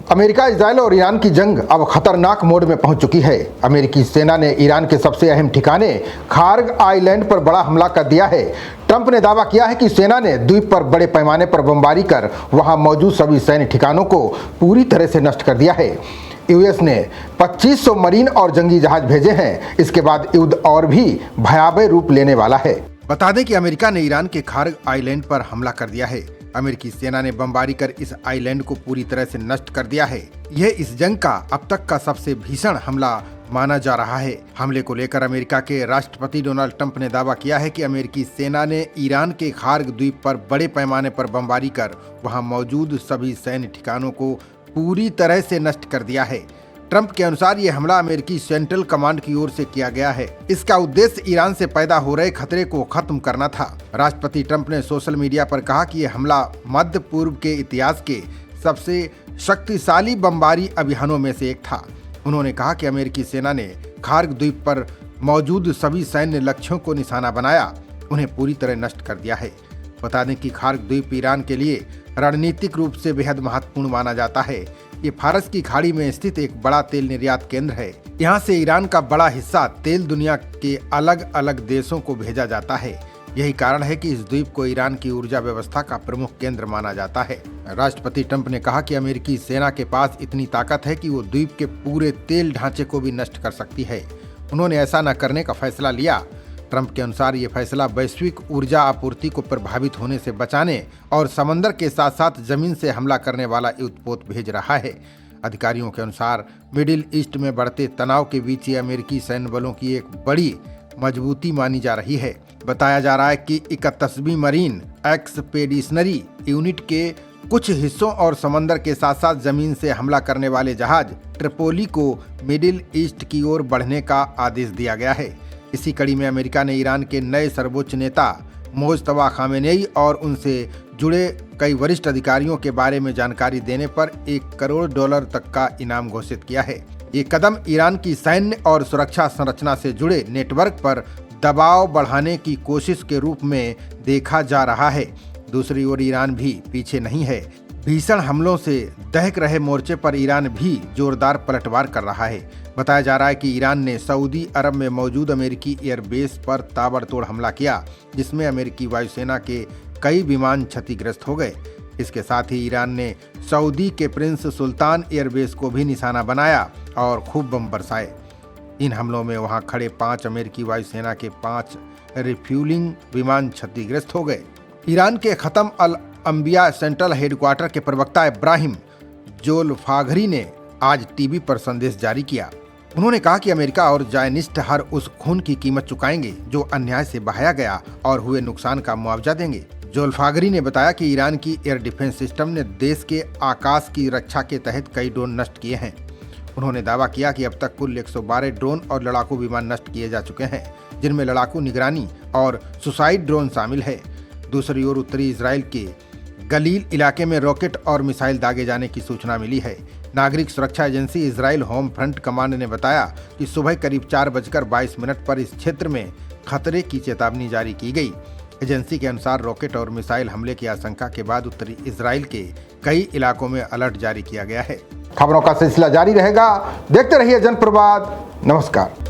America, Israel और Iran की जंग अब खतरनाक मोड में पहुंच चुकी है। अमेरिकी सेना ने ईरान के सबसे अहम ठिकाने खार्ग आइलैंड पर बड़ा हमला कर दिया है। ट्रंप ने दावा किया है कि सेना ने द्वीप पर बड़े पैमाने पर बमबारी कर वहां मौजूद सभी सैन्य ठिकानों को पूरी तरह से नष्ट कर दिया है। यूएस ने 2500 मरीन और जंगी जहाज भेजे हैं। इसके बाद युद्ध और भी भयावह रूप लेने वाला है। बता दें कि अमेरिका ने ईरान के खार्ग आइलैंड पर हमला कर दिया है। अमेरिकी सेना ने बमबारी कर इस आइलैंड को पूरी तरह से नष्ट कर दिया है। यह इस जंग का अब तक का सबसे भीषण हमला माना जा रहा है। हमले को लेकर अमेरिका के राष्ट्रपति डोनाल्ड ट्रंप ने दावा किया है कि अमेरिकी सेना ने ईरान के खार्ग द्वीप पर बड़े पैमाने पर बमबारी कर वहां मौजूद सभी सैन्य ठिकानों को पूरी तरह से नष्ट कर दिया है। ट्रंप के अनुसार ये हमला अमेरिकी सेंट्रल कमांड की ओर से किया गया है। इसका उद्देश्य ईरान से पैदा हो रहे खतरे को खत्म करना था। राष्ट्रपति ट्रंप ने सोशल मीडिया पर कहा कि यह हमला मध्य पूर्व के इतिहास के सबसे शक्तिशाली बमबारी अभियानों में से एक था। उन्होंने कहा कि अमेरिकी सेना ने खार्ग द्वीप पर मौजूद सभी सैन्य लक्ष्यों को निशाना बनाया, उन्हें पूरी तरह नष्ट कर दिया है। बता दें कि खार्ग द्वीप ईरान के लिए रणनीतिक रूप से बेहद महत्वपूर्ण माना जाता है। ये फारस की खाड़ी में स्थित एक बड़ा तेल निर्यात केंद्र है। यहाँ से ईरान का बड़ा हिस्सा तेल दुनिया के अलग अलग देशों को भेजा जाता है। यही कारण है कि इस द्वीप को ईरान की ऊर्जा व्यवस्था का प्रमुख केंद्र माना जाता है। राष्ट्रपति ट्रंप ने कहा कि अमेरिकी सेना के पास इतनी ताकत है कि वो द्वीप के पूरे तेल ढांचे को भी नष्ट कर सकती है। उन्होंने ऐसा न करने का फैसला लिया। ट्रंप के अनुसार ये फैसला वैश्विक ऊर्जा आपूर्ति को प्रभावित होने से बचाने और समंदर के साथ साथ जमीन से हमला करने वाला युद्धपोत भेज रहा है। अधिकारियों के अनुसार मिडिल ईस्ट में बढ़ते तनाव के बीच ये अमेरिकी सैन्य बलों की एक बड़ी मजबूती मानी जा रही है। बताया जा रहा है कि 31वीं मरीन एक्सपेडिशनरी यूनिट के कुछ हिस्सों और समंदर के साथ साथ जमीन से हमला करने वाले जहाज ट्रिपोली को मिडिल ईस्ट की ओर बढ़ने का आदेश दिया गया है। इसी कड़ी में अमेरिका ने ईरान के नए सर्वोच्च नेता मोज्तबा खामेनेई और उनसे जुड़े कई वरिष्ठ अधिकारियों के बारे में जानकारी देने पर $1 करोड़ तक का इनाम घोषित किया है। ये कदम ईरान की सैन्य और सुरक्षा संरचना से जुड़े नेटवर्क पर दबाव बढ़ाने की कोशिश के रूप में देखा जा रहा है। दूसरी ओर ईरान भी पीछे नहीं है। भीषण हमलों से दहक रहे मोर्चे पर ईरान भी जोरदार पलटवार कर रहा है। बताया जा रहा है कि ईरान ने सऊदी अरब में मौजूद अमेरिकी एयरबेस पर ताबड़तोड़ हमला किया, जिसमें अमेरिकी वायुसेना के कई विमान क्षतिग्रस्त हो गए। इसके साथ ही ईरान ने सऊदी के प्रिंस सुल्तान एयरबेस को भी निशाना बनाया और खूब बम बरसाए। इन हमलों में वहां खड़े 5 अमेरिकी वायुसेना के 5 रिफ्यूलिंग विमान क्षतिग्रस्त हो गए। ईरान के खत्म अल अंबिया सेंट्रल हेडक्वार्टर के प्रवक्ता इब्राहिम जोल्फाघरी ने आज टीवी पर संदेश जारी किया। उन्होंने कहा कि अमेरिका और जायनिस्ट हर उस खून की कीमत चुकाएंगे जो अन्याय से बहाया गया और हुए नुकसान का मुआवजा देंगे। जोल्फाघरी ने बताया कि ईरान की एयर डिफेंस सिस्टम ने देश के आकाश की रक्षा के तहत कई ड्रोन नष्ट किए हैं। उन्होंने दावा किया कि अब तक कुल 112 ड्रोन और लड़ाकू विमान नष्ट किए जा चुके हैं, जिनमें लड़ाकू निगरानी और सुसाइड ड्रोन शामिल है। दूसरी ओर उत्तरी इजराइल के गलील इलाके में रॉकेट और मिसाइल दागे जाने की सूचना मिली है। नागरिक सुरक्षा agency Israel home front command ने बताया कि सुबह करीब 4:22 पर इस क्षेत्र में खतरे की चेतावनी जारी की गई। एजेंसी के अनुसार रॉकेट और मिसाइल हमले की आशंका के बाद उत्तरी इजराइल के कई इलाकों में अलर्ट जारी किया गया है। खबरों का सिलसिला जारी रहेगा। देखते रहिए जनप्रवाद। नमस्कार।